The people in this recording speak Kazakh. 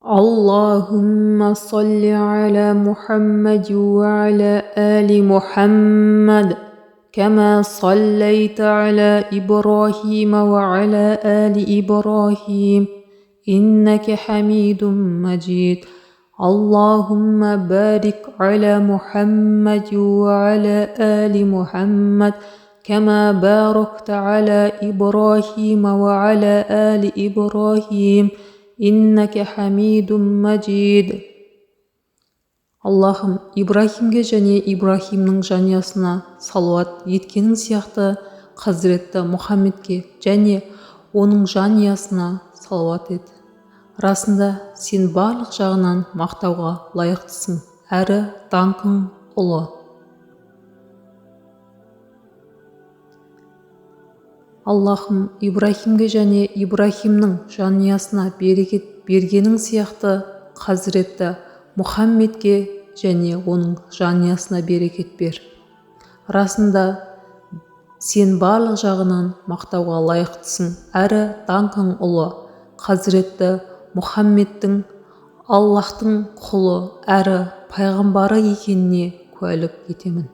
اللهم صل على محمد وعلى آل محمد كما صليت على إبراهيم وعلى آل إبراهيم إنك حميد مجيد. اللهم بارك على محمد وعلى آل محمد كما باركت على إبراهيم وعلى آل إبراهيم إنك حميد مجيد. Аллахым, Ибрахимге және Ибрахимнің жанұясына салауат еткенің сияқты Хазіретті Мұхаммедке және оның жанұясына салауат ет. Расында сен барлық жағынан мақтауға лайықтысың, әрі даңқың ұлы. Аллахым, Ибрахимге және Ибрахимнің жанұясына берекет бергенің сияқты Хазіретті Мұхаммедке және оның жанұясына берекет бер. Расында сен барлық жағынан мақтауға лайықтысың, әрі даңқың ұлы. Хазіретті Мұхаммедтің Аллахтың құлы әрі пайғамбары екеніне куәлік етемін.